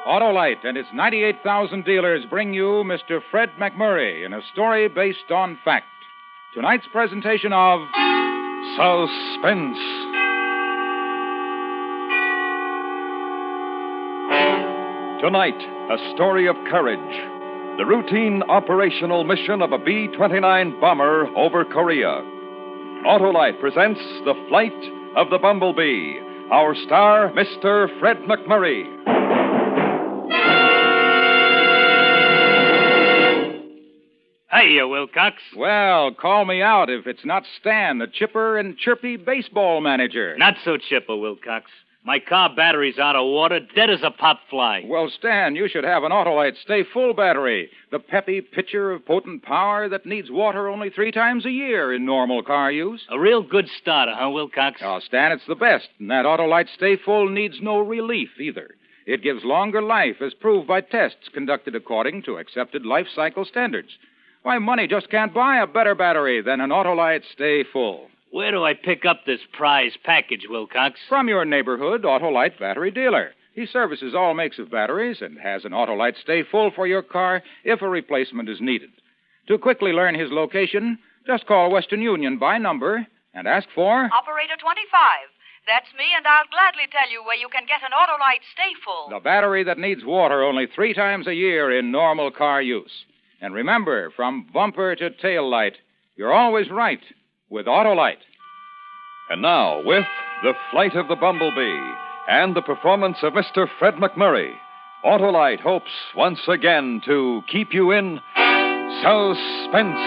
Autolite and its 98,000 dealers bring you Mr. Fred McMurray in a story based on fact. Tonight's presentation of Suspense. Tonight, a story of courage. The routine operational mission of a B-29 bomber over Korea. Autolite presents The Flight of the Bumblebee. Our star, Mr. Fred McMurray. Hiya, Wilcox. Well, call me out if it's not Stan, the chipper and chirpy baseball manager. Not so chipper, Wilcox. My car battery's out of water, dead as a pop fly. Well, Stan, you should have an Autolite Stay Full battery. The peppy pitcher of potent power that needs water only 3 times a year in normal car use. A real good starter, huh, Wilcox? Oh, Stan, it's the best. And that Autolite Stay Full needs no relief either. It gives longer life as proved by tests conducted according to accepted life cycle standards. Why, money just can't buy a better battery than an Autolite Stay Full. Where do I pick up this prize package, Wilcox? From your neighborhood Autolite battery dealer. He services all makes of batteries and has an Autolite Stay Full for your car if a replacement is needed. To quickly learn his location, just call Western Union by number and ask for... Operator 25. That's me, and I'll gladly tell you where you can get an Autolite Stay Full. The battery that needs water only 3 times a year in normal car use. And remember, from bumper to tail light, you're always right with Autolite. And now, with The Flight of the Bumblebee and the performance of Mr. Fred McMurray, Autolite hopes once again to keep you in suspense.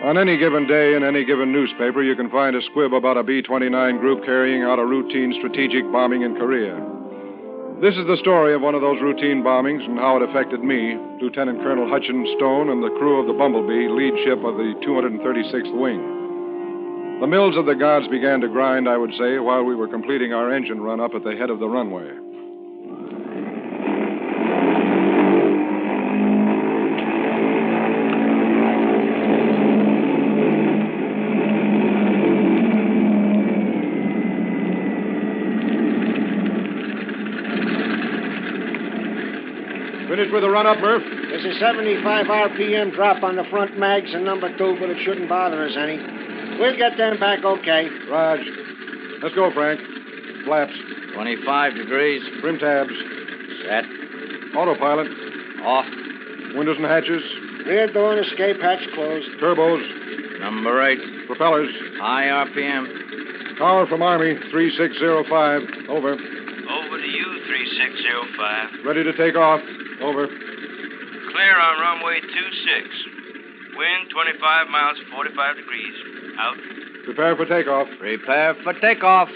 On any given day in any given newspaper, you can find a squib about a B-29 group carrying out a routine strategic bombing in Korea. This is the story of one of those routine bombings and how it affected me, Lieutenant Colonel Hutchins Stone, and the crew of the Bumblebee, lead ship of the 236th Wing. The mills of the gods began to grind, I would say, while we were completing our engine run up at the head of the runway. Finished with the run-up, Murph? There's a 75 RPM drop on the front mags in number 2, but it shouldn't bother us any. We'll get them back okay. Raj. Let's go, Frank. Flaps. 25 degrees. Trim tabs. Set. Autopilot. Off. Windows and hatches. Rear door and escape hatch closed. Turbos. Number 8. Propellers. High RPM. Tower from Army, 3605. Over. Over to you, 3605. Ready to take off. Over. Clear on runway 26. Wind 25 miles, 45 degrees. Out. Prepare for takeoff. Prepare for takeoff.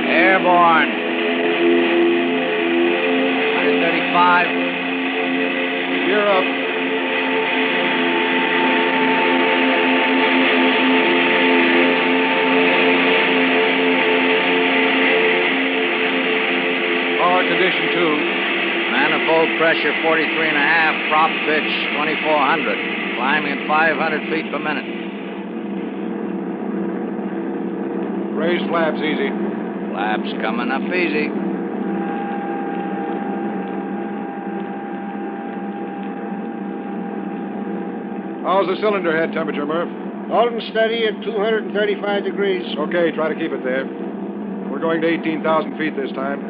Airborne. 135. Gear up. Power condition 2. Manifold pressure 43.5. Prop pitch 2400. Climbing at 500 feet per minute. Raise flaps easy. Flaps coming up easy. How's the cylinder head temperature, Murph? Holding steady at 235 degrees. Okay, try to keep it there. We're going to 18,000 feet this time.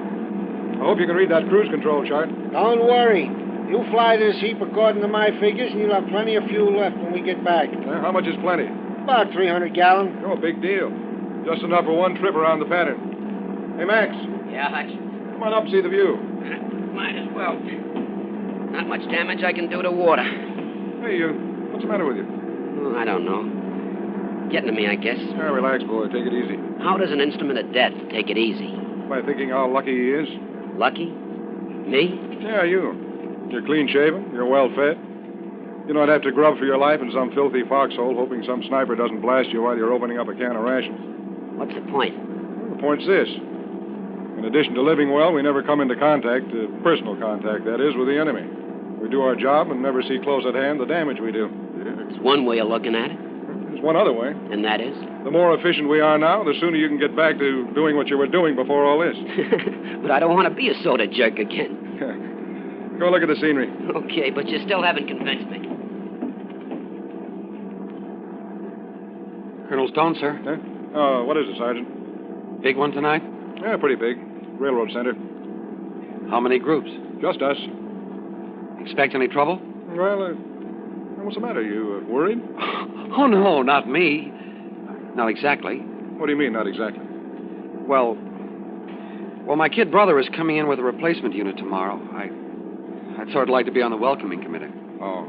I hope you can read that cruise control chart. Don't worry. You fly this heap according to my figures, and you'll have plenty of fuel left when we get back. How much is plenty? About 300 gallon. Oh, big deal. Just enough for one trip around the pattern. Hey, Max. Yeah, Hutch? Come on up and see the view. Might as well. Not much damage I can do to water. Hey, what's the matter with you? Oh, I don't know. Getting to me, I guess. Yeah, relax, boy. Take it easy. How does an instrument of death take it easy? By thinking how lucky he is. Lucky? Me? Yeah, you. You're clean-shaven. You're well-fed. You don't have to grub for your life in some filthy foxhole hoping some sniper doesn't blast you while you're opening up a can of rations. What's the point? Well, the point's this. In addition to living well, we never come into contact, personal contact, that is, with the enemy. We do our job and never see close at hand the damage we do. That's one way of looking at it. There's one other way. And that is? The more efficient we are now, the sooner you can get back to doing what you were doing before all this. But I don't want to be a soda jerk again. Go look at the scenery. Okay, but you still haven't convinced me. Colonel Stone, sir. Huh? What is it, Sergeant? Big one tonight? Yeah, pretty big. Railroad center. How many groups? Just us. Expect any trouble? Well, what's the matter? You worried? Oh, no, not me. Not exactly. What do you mean, not exactly? Well, my kid brother is coming in with a replacement unit tomorrow. I'd sort of like to be on the welcoming committee. Oh.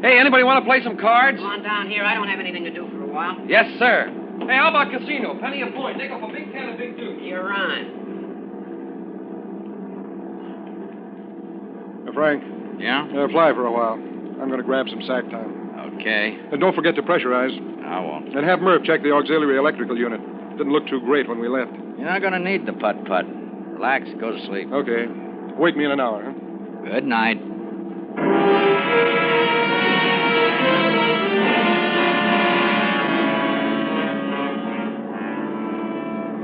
Hey, anybody want to play some cards? Go on down here. I don't have anything to do for a while. Yes, sir. Hey, how about casino? Penny a point. Nick off a big can of Big Duke. You're on. Frank. Yeah? Fly for a while. I'm going to grab some sack time. Okay. And don't forget to pressurize. I won't. And have Murph check the auxiliary electrical unit. Didn't look too great when we left. You're not going to need the putt-putt. Relax. Go to sleep. Okay. Wake me in an hour, huh? Good night.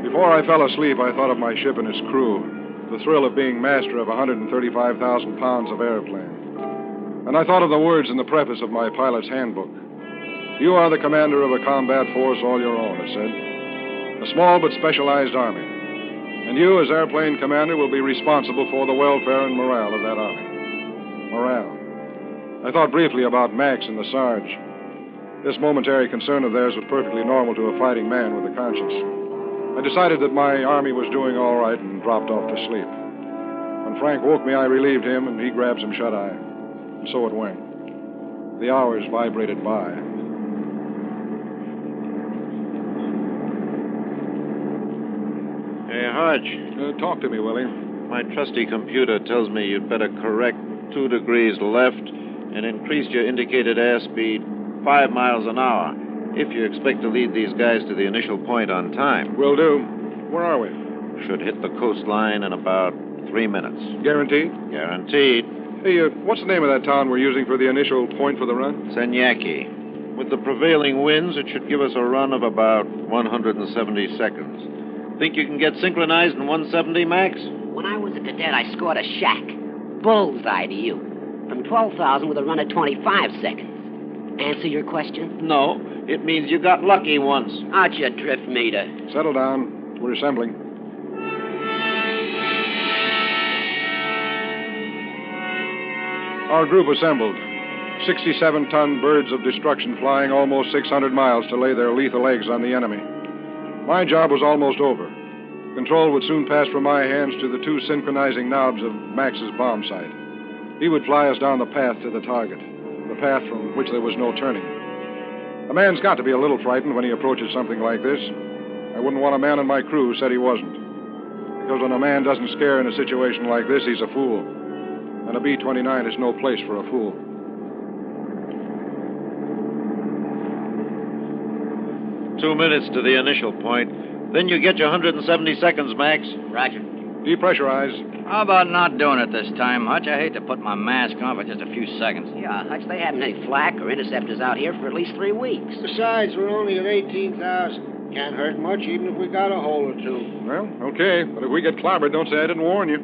Before I fell asleep, I thought of my ship and its crew. The thrill of being master of 135,000 pounds of airplane. And I thought of the words in the preface of my pilot's handbook. You are the commander of a combat force all your own, it said. A small but specialized army. And you, as airplane commander, will be responsible for the welfare and morale of that army. Morale. I thought briefly about Max and the Sarge. This momentary concern of theirs was perfectly normal to a fighting man with a conscience. I decided that my army was doing all right and dropped off to sleep. When Frank woke me, I relieved him, and he grabbed some shut-eye. And so it went. The hours vibrated by. Hey, Hodge. Talk to me, Willie. My trusty computer tells me you'd better correct 2 degrees left and increase your indicated airspeed 5 miles an hour if you expect to lead these guys to the initial point on time. Will do. Where are we? Should hit the coastline in about 3 minutes. Guaranteed? Guaranteed. Hey, what's the name of that town we're using for the initial point for the run? Senyaki. With the prevailing winds, it should give us a run of about 170 seconds. Think you can get synchronized in 170, Max? When I was a cadet, I scored a shack. Bullseye to you. From 12,000 with a run of 25 seconds. Answer your question? No. It means you got lucky once. Out your drift meter. Settle down. We're assembling. Our group assembled. 67-ton birds of destruction flying almost 600 miles to lay their lethal eggs on the enemy. My job was almost over. Control would soon pass from my hands to the 2 synchronizing knobs of Max's bomb sight. He would fly us down the path to the target, the path from which there was no turning. A man's got to be a little frightened when he approaches something like this. I wouldn't want a man on my crew who said he wasn't. Because when a man doesn't scare in a situation like this, he's a fool. And a B-29 is no place for a fool. Two minutes to the initial point. Then you get your 170 seconds, Max. Roger. Depressurize. How about not doing it this time, Hutch? I hate to put my mask on for just a few seconds. Yeah, Hutch, they haven't any flak or interceptors out here for at least 3 weeks. Besides, we're only at 18,000. Can't hurt much, even if we got a hole or two. Well, okay. But if we get clobbered, don't say I didn't warn you.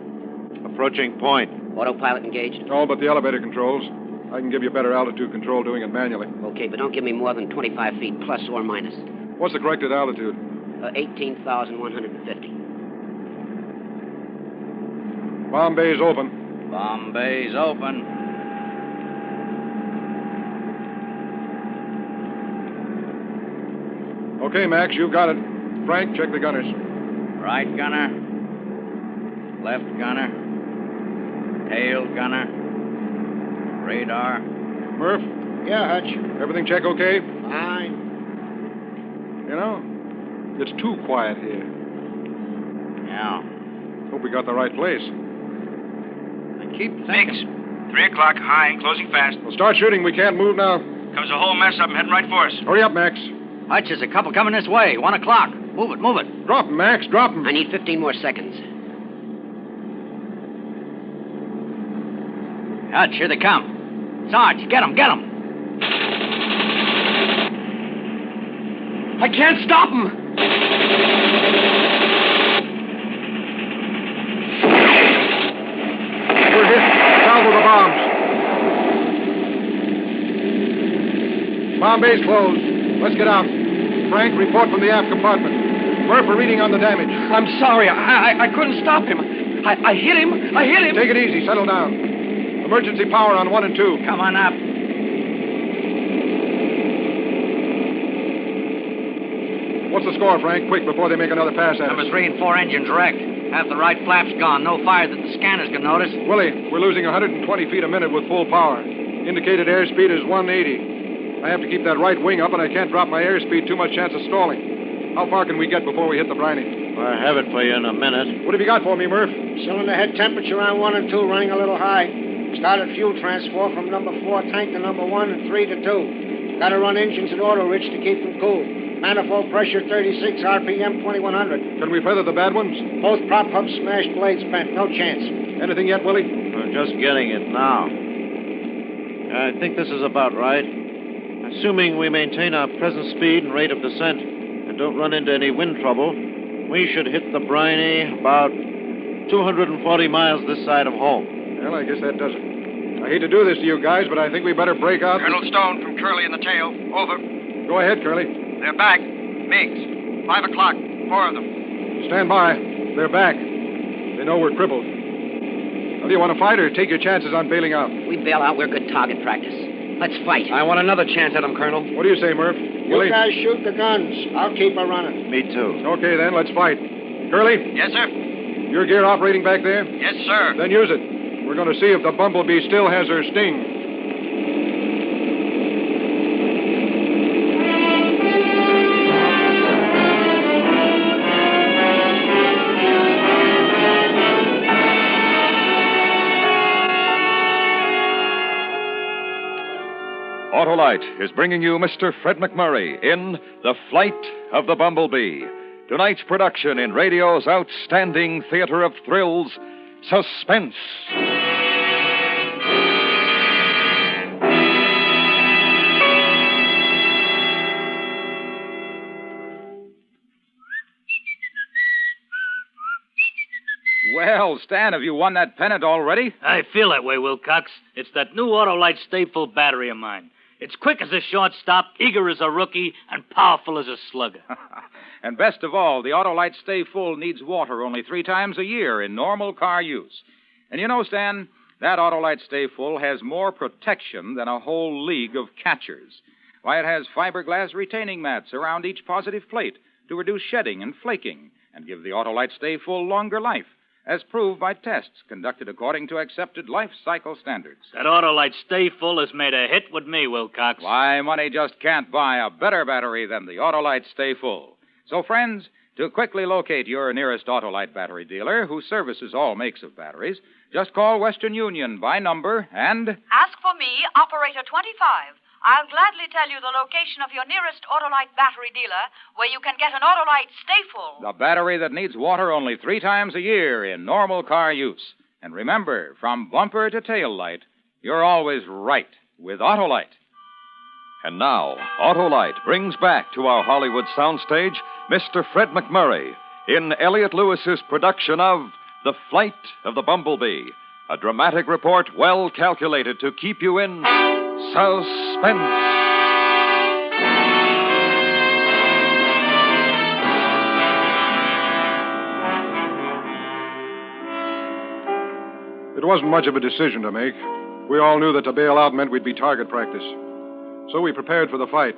Approaching point. Autopilot engaged? All but the elevator controls. I can give you better altitude control doing it manually. Okay, but don't give me more than 25 feet, plus or minus. What's the corrected altitude? 18,150. Bomb bay's open. Bomb bay's open. Okay, Max, you've got it. Frank, check the gunners. Right gunner. Left gunner. Tail gunner. Radar. Murph, Yeah, Hutch. Everything check okay? Fine. You know, it's too quiet here. Yeah. Hope we got the right place. I keep Mix. thinking. 3 o'clock, high, closing fast. Well, start shooting. We can't move now. Comes a whole mess up and heading right for us. Hurry up, Max. Hutch, there's a couple coming this way. 1 o'clock. Move it, move it. Drop 'em, Max. Drop 'em. I need 15 more seconds. Hutch, here they come. Sarge, get 'em, get 'em. I can't stop him. We're hit. Salvo the bombs. Bomb bay's closed. Let's get out. Frank, report from the aft compartment. Murph, we're reading on the damage. I'm sorry. I couldn't stop him. I hit him. I hit him. Take it easy. Settle down. Emergency power on 1 and 2. Come on up. What's the score, Frank? Quick, before they make another pass at Number us. 3 and 4 engines wrecked. Half the right flap's gone. No fire that the scanners can notice. Willie, we're losing 120 feet a minute with full power. Indicated airspeed is 180. I have to keep that right wing up, and I can't drop my airspeed. Too much chance of stalling. How far can we get before we hit the briny? I have it for you in a minute. What have you got for me, Murph? Cylinder head temperature on 1 and 2 running a little high. Started fuel transfer from number 4 tank to number 1 and 3 to 2. Got to run engines at auto rich to keep them cool. Manifold pressure 36, RPM 2100. Can we feather the bad ones? Both prop hubs smashed, blades bent. No chance. Anything yet, Willie? I'm just getting it now. I think this is about right. Assuming we maintain our present speed and rate of descent and don't run into any wind trouble, we should hit the briny about 240 miles this side of home. Well, I guess that does it. I hate to do this to you guys, but I think we better break out. Colonel Stone from Curly in the tail. Over. Go ahead, Curly. They're back. Miggs. 5 o'clock. 4 of them. Stand by. They're back. They know we're crippled. Well, do you want to fight or take your chances on bailing out? We bail out, we're good target practice. Let's fight. I want another chance at him, Colonel. What do you say, Murph? You guys shoot the guns. I'll keep her running. Me too. Okay, then, let's fight. Curly, Yes, sir. your gear operating back there? Yes, sir. Then use it. We're going to see if the Bumblebee still has her sting. Autolite is bringing you Mr. Fred McMurray in The Flight of the Bumblebee. Tonight's production in radio's outstanding theater of thrills, Suspense. Well, Stan, have you won that pennant already? I feel that way, Wilcox. It's that new Autolite Stay Full battery of mine. It's quick as a shortstop, eager as a rookie, and powerful as a slugger. And best of all, the Autolite Stay Full needs water only 3 times a year in normal car use. And you know, Stan, that Autolite Stay Full has more protection than a whole league of catchers. Why, it has fiberglass retaining mats around each positive plate to reduce shedding and flaking and give the Autolite Stay Full longer life, as proved by tests conducted according to accepted life cycle standards. That Autolite Stay Full has made a hit with me, Wilcox. Why, money just can't buy a better battery than the Autolite Stay Full. So, friends, to quickly locate your nearest Autolite battery dealer who services all makes of batteries, just call Western Union by number and... Ask for me, Operator 25. I'll gladly tell you the location of your nearest Autolite battery dealer where you can get an Autolite Stay Full. The battery that needs water only 3 times a year in normal car use. And remember, from bumper to tail light, you're always right with Autolite. And now, Autolite brings back to our Hollywood soundstage Mr. Fred McMurray in Elliot Lewis's production of The Flight of the Bumblebee, a dramatic report well calculated to keep you in suspense. It wasn't much of a decision to make. We all knew that to bail out meant we'd be target practice. So we prepared for the fight.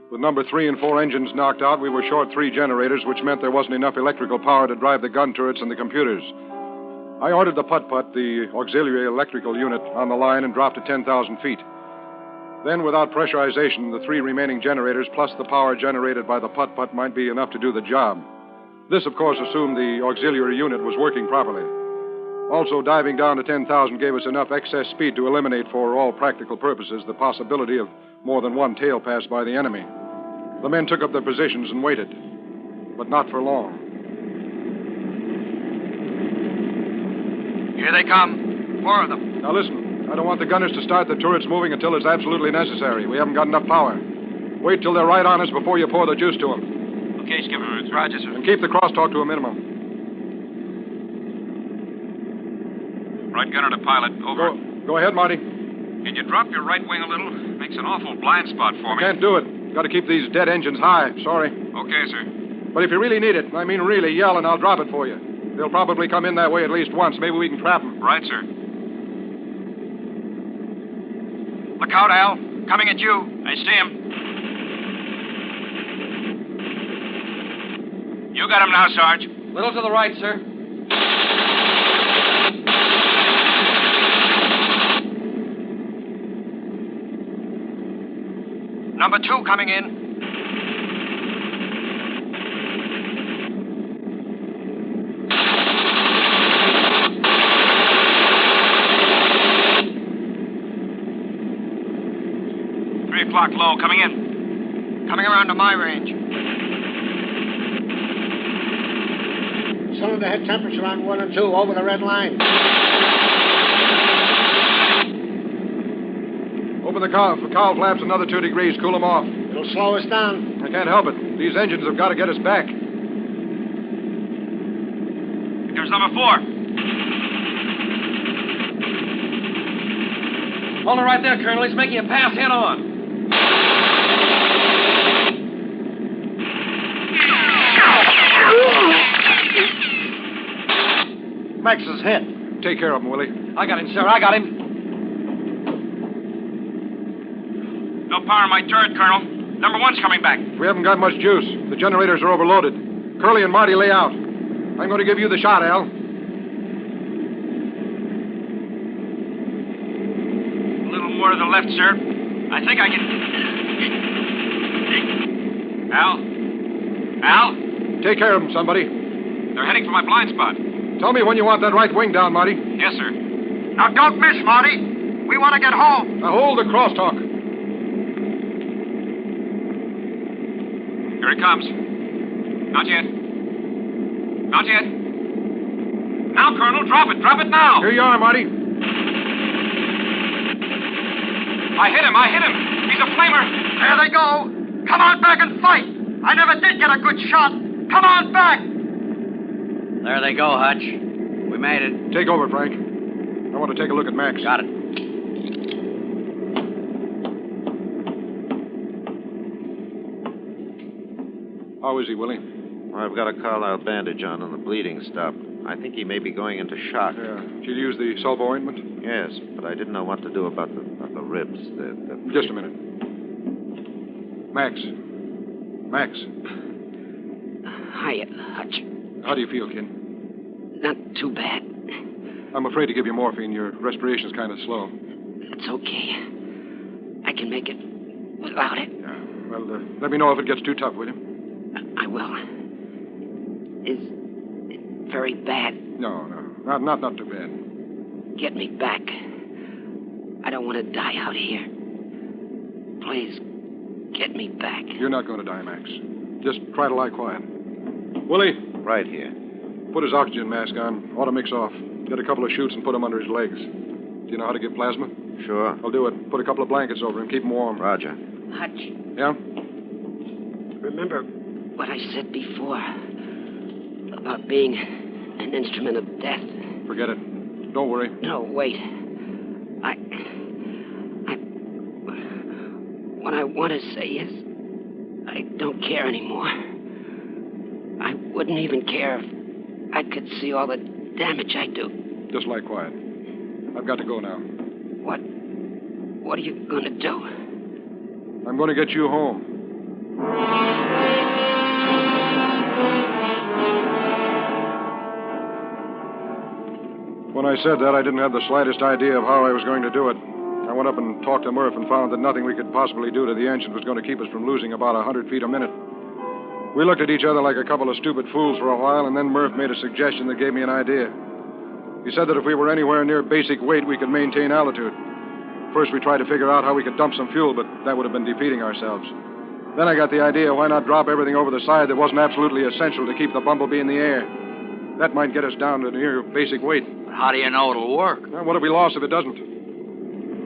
With number 3 and 4 engines knocked out, we were short 3 generators, which meant there wasn't enough electrical power to drive the gun turrets and the computers. I ordered the putt-putt, the auxiliary electrical unit, on the line and dropped to 10,000 feet. Then, without pressurization, the 3 remaining generators plus the power generated by the putt-putt might be enough to do the job. This, of course, assumed the auxiliary unit was working properly. Also, diving down to 10,000 gave us enough excess speed to eliminate, for all practical purposes, the possibility of more than one tail pass by the enemy. The men took up their positions and waited, but not for long. Here they come. 4 of them. Now listen, I don't want the gunners to start the turrets moving until it's absolutely necessary. We haven't got enough power. Wait till they're right on us before you pour the juice to them. Okay, Skipper. It's Roger, sir. And keep the crosstalk to a minimum. Right gunner to pilot. Over. Go ahead, Marty. Can you drop your right wing a little? Makes an awful blind spot for me. Can't do it. Got to keep these dead engines high. Sorry. Okay, sir. But if you really need it, I mean really, yell and I'll drop it for you. They'll probably come in that way at least once. Maybe we can trap them. Right, sir. Look out, Al. Coming at you. I see him. You got him now, Sarge. Little to the right, sir. Number 2 coming in. O'clock low, coming in. Coming around to my range. Cylinder head temperature on 1 and 2, over the red line. Open the cowl flaps another 2 degrees. Cool them off. It'll slow us down. I can't help it. These engines have got to get us back. Here comes number 4. Hold it right there, Colonel. He's making a pass head on. Max is hit. Take care of him, Willie. I got him, sir. I got him. No power in my turret, Colonel. Number 1's coming back. We haven't got much juice. The generators are overloaded. Curly and Marty lay out. I'm going to give you the shot, Al. A little more to the left, sir. I think I can... Al? Take care of them, somebody. They're heading for my blind spot. Tell me when you want that right wing down, Marty. Yes, sir. Now, don't miss, Marty. We want to get home. Now, hold the crosstalk. Here it comes. Not yet. Not yet. Now, Colonel, drop it. Drop it now. Here you are, Marty. I hit him. He's a flamer. There they go. Come on back and fight. I never did get a good shot. Come on back. There they go, Hutch. We made it. Take over, Frank. I want to take a look at Max. Got it. How is he, Willie? Well, I've got a Carlisle bandage on and the bleeding stopped. I think he may be going into shock. Yeah. Did you use the sulfo ointment? Yes, but I didn't know what to do about the ribs. Just a minute. Max. Hiya, Hutch. How do you feel, kid? Not too bad. I'm afraid to give you morphine. Your respiration's kind of slow. It's okay. I can make it without it. Yeah. Well, let me know if it gets too tough, will you? I will. Is it very bad? No. Not too bad. Get me back. I don't want to die out here. Please, get me back. You're not going to die, Max. Just try to lie quiet. Willie? Right here. Put his oxygen mask on. Ought to mix off. Get a couple of chutes and put them under his legs. Do you know how to give plasma? Sure. I'll do it. Put a couple of blankets over him. Keep him warm. Roger. Hutch. Yeah? Remember what I said before about being an instrument of death? Forget it. Don't worry. No, wait. What I want to say is, I don't care anymore. I wouldn't even care if I could see all the damage I do. Just lie quiet. I've got to go now. What are you going to do? I'm going to get you home. When I said that, I didn't have the slightest idea of how I was going to do it. I went up and talked to Murph and found that nothing we could possibly do to the engine was going to keep us from losing about 100 feet a minute. We looked at each other like a couple of stupid fools for a while, and then Murph made a suggestion that gave me an idea. He said that if we were anywhere near basic weight, we could maintain altitude. First, we tried to figure out how we could dump some fuel, but that would have been defeating ourselves. Then I got the idea, why not drop everything over the side that wasn't absolutely essential to keep the Bumblebee in the air? That might get us down to near basic weight. How do you know it'll work? Well, what have we lost if it doesn't?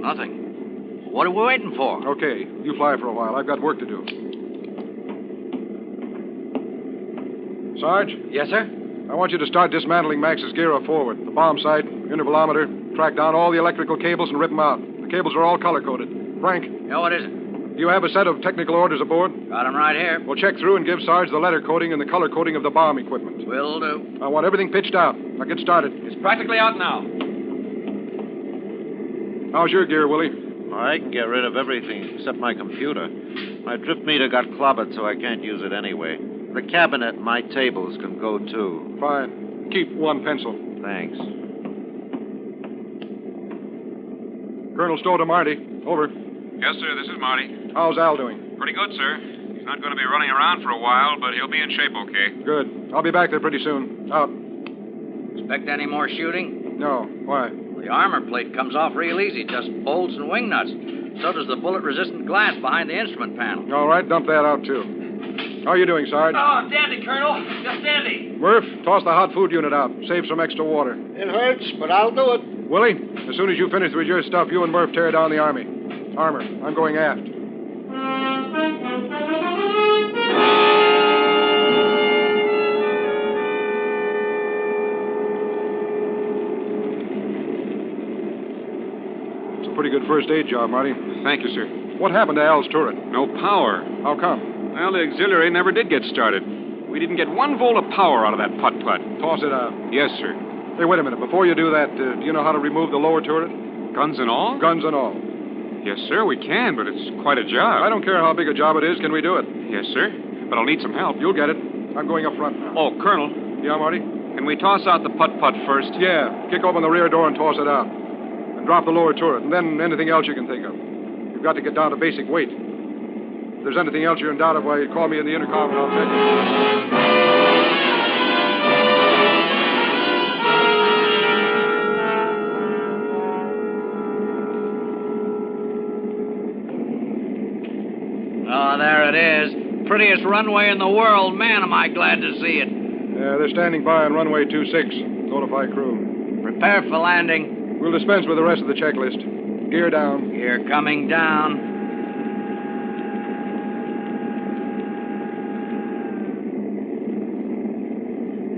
Nothing. What are we waiting for? Okay, you fly for a while. I've got work to do. Sarge? Yes, sir? I want you to start dismantling Max's gyro forward. The bomb sight, intervalometer, track down all the electrical cables and rip them out. The cables are all color-coded. Frank? Yeah, what is it? Do you have a set of technical orders aboard? Got them right here. Well, check through and give Sarge the letter coding and the color coding of the bomb equipment. Will do. I want everything pitched out. Now get started. It's practically out now. How's your gear, Willie? I can get rid of everything except my computer. My drift meter got clobbered, so I can't use it anyway. The cabinet and my tables can go, too. Fine. Keep one pencil. Thanks. Colonel Stowe to Marty. Over. Yes, sir, this is Marty. How's Al doing? Pretty good, sir. He's not going to be running around for a while, but he'll be in shape okay. Good. I'll be back there pretty soon. Out. Expect any more shooting? No. Why? The armor plate comes off real easy, just bolts and wing nuts. So does the bullet-resistant glass behind the instrument panel. All right, dump that out, too. How are you doing, Sarge? Oh, dandy, Colonel. Just dandy. Murph, toss the hot food unit out. Save some extra water. It hurts, but I'll do it. Willie, as soon as you finish with your stuff, you and Murph tear down the armor. I'm going aft. It's a pretty good first aid job, Marty. Thank you, sir. What happened to Al's turret? No power. How come? Well, the auxiliary never did get started. We didn't get 1 volt of power out of that putt-putt. Toss it out. Yes, sir. Hey, wait a minute. Before you do that, do you know how to remove the lower turret? Guns and all? Guns and all. Yes, sir, we can, but it's quite a job. I don't care how big a job it is. Can we do it? Yes, sir, but I'll need some help. You'll get it. I'm going up front now. Oh, Colonel. Yeah, Marty? Can we toss out the putt-putt first? Yeah. Kick open the rear door and toss it out. And drop the lower turret, and then anything else you can think of. You've got to get down to basic weight. If there's anything else you're in doubt of, why, call me in the intercom and I'll tell you. Oh, there it is. Prettiest runway in the world. Man, am I glad to see it. Yeah, they're standing by on runway 26. Notify crew. Prepare for landing. We'll dispense with the rest of the checklist. Gear down. Gear coming down.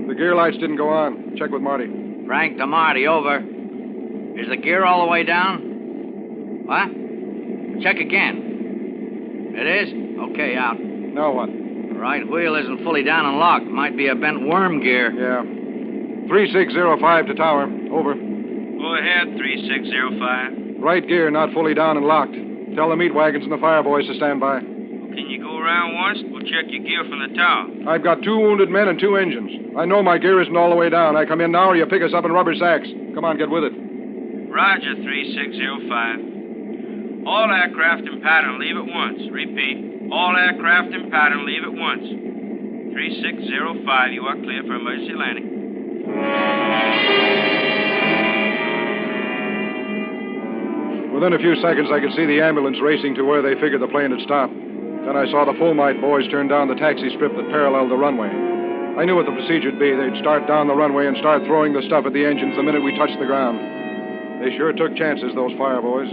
The gear lights didn't go on. Check with Marty. Frank to Marty, over. Is the gear all the way down? What? Check again. It is? Okay, out. Now what? The right wheel isn't fully down and locked. Might be a bent worm gear. Yeah. 3605 to tower. Over. Go ahead, 3605. Right gear not fully down and locked. Tell the meat wagons and the fire boys to stand by. Can you go around once? We'll check your gear from the tower. I've got 2 wounded men and 2 engines. I know my gear isn't all the way down. I come in now or you pick us up in rubber sacks. Come on, get with it. Roger, 3605. All aircraft in pattern, leave at once. Repeat. All aircraft in pattern, leave at once. 3605, you are clear for emergency landing. Within a few seconds, I could see the ambulance racing to where they figured the plane had stopped. Then I saw the Fulmite boys turn down the taxi strip that paralleled the runway. I knew what the procedure'd be. They'd start down the runway and start throwing the stuff at the engines the minute we touched the ground. They sure took chances, those fire boys.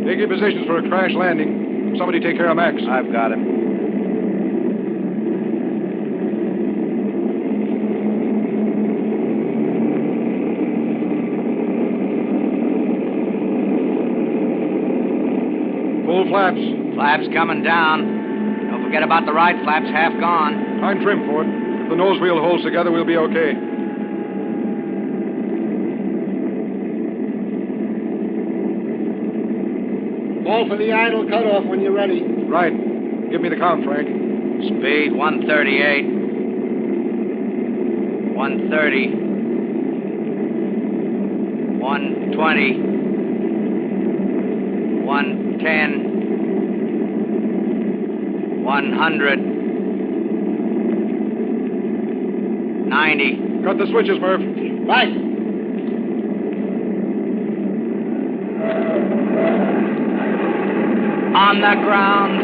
Take your positions for a crash landing. Somebody take care of Max. I've got him. Full flaps. Flaps coming down. Don't forget about the right flaps, half gone. I'm trim for it. If the nose wheel holds together, we'll be okay. Call for the idle cutoff when you're ready. Right. Give me the count, Frank. Speed 138. 130. 120, 110, 100, 90. Cut the switches, Murph. Right. On the ground.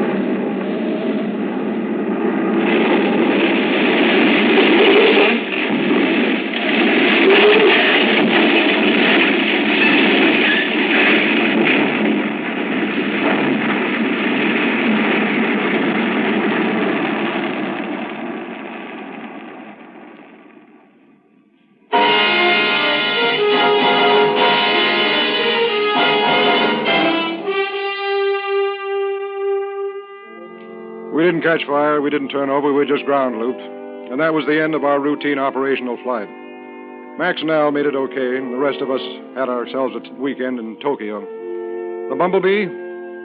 We didn't catch fire, we didn't turn over, we were just ground looped. And that was the end of our routine operational flight. Max and Al made it okay, and the rest of us had ourselves a weekend in Tokyo. The Bumblebee,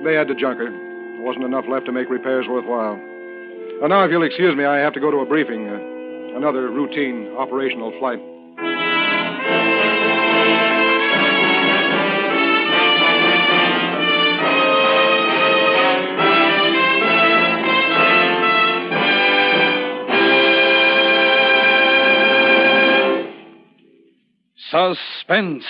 they had to junk her. There wasn't enough left to make repairs worthwhile. And now, if you'll excuse me, I have to go to a briefing. Another routine operational flight. Suspense.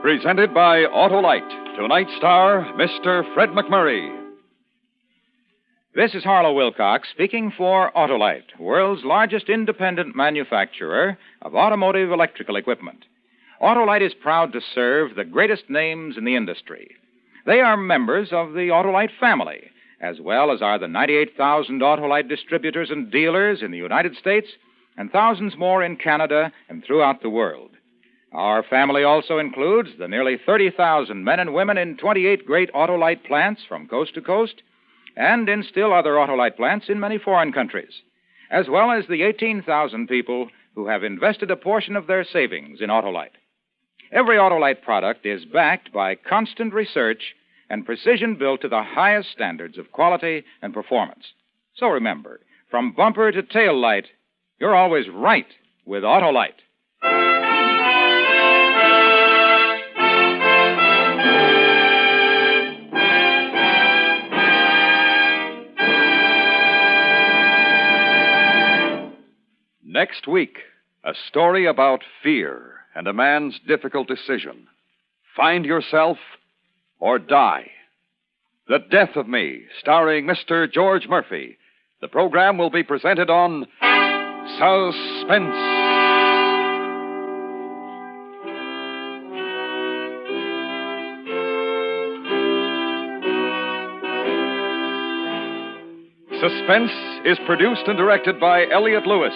Presented by Autolite. Tonight's star, Mr. Fred McMurray. This is Harlow Wilcox speaking for Autolite, world's largest independent manufacturer of automotive electrical equipment. Autolite is proud to serve the greatest names in the industry. They are members of the Autolite family, as well as are the 98,000 Autolite distributors and dealers in the United States and thousands more in Canada and throughout the world. Our family also includes the nearly 30,000 men and women in 28 great Autolite plants from coast to coast and in still other Autolite plants in many foreign countries, as well as the 18,000 people who have invested a portion of their savings in Autolite. Every Autolite product is backed by constant research and precision built to the highest standards of quality and performance. So remember, from bumper to tail light, you're always right with Autolite. Next week, a story about fear and a man's difficult decision. Find yourself or die. The Death of Me, starring Mr. George Murphy. The program will be presented on Suspense. Suspense is produced and directed by Elliott Lewis,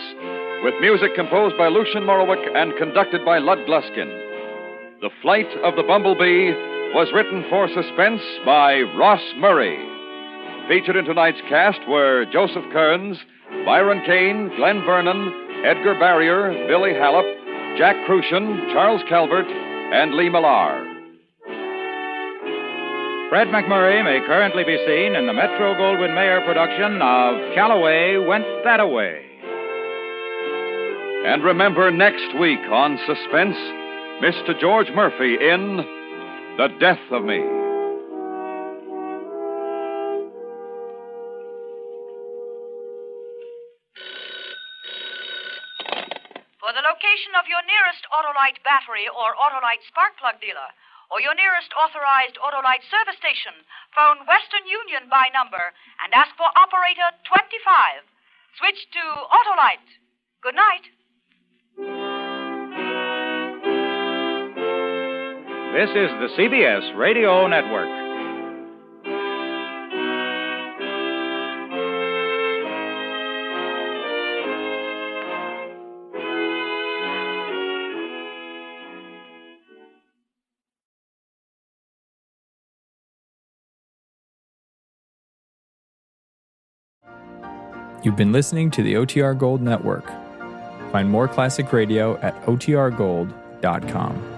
with music composed by Lucien Morawick and conducted by Lud Gluskin. The Flight of the Bumblebee was written for Suspense by Ross Murray. Featured in tonight's cast were Joseph Kearns, Byron Kane, Glenn Vernon, Edgar Barrier, Billy Hallop, Jack Crucian, Charles Calvert, and Lee Millar. Fred McMurray may currently be seen in the Metro-Goldwyn-Mayer production of Calloway Went That Away. And remember, next week on Suspense, Mr. George Murphy in The Death of Me. For the location of your nearest Autolite battery or Autolite spark plug dealer, or your nearest authorized Autolite service station, phone Western Union by number and ask for operator 25. Switch to Autolite. Good night. This is the CBS Radio Network. You've been listening to the OTR Gold Network. Find more classic radio at otrgold.com.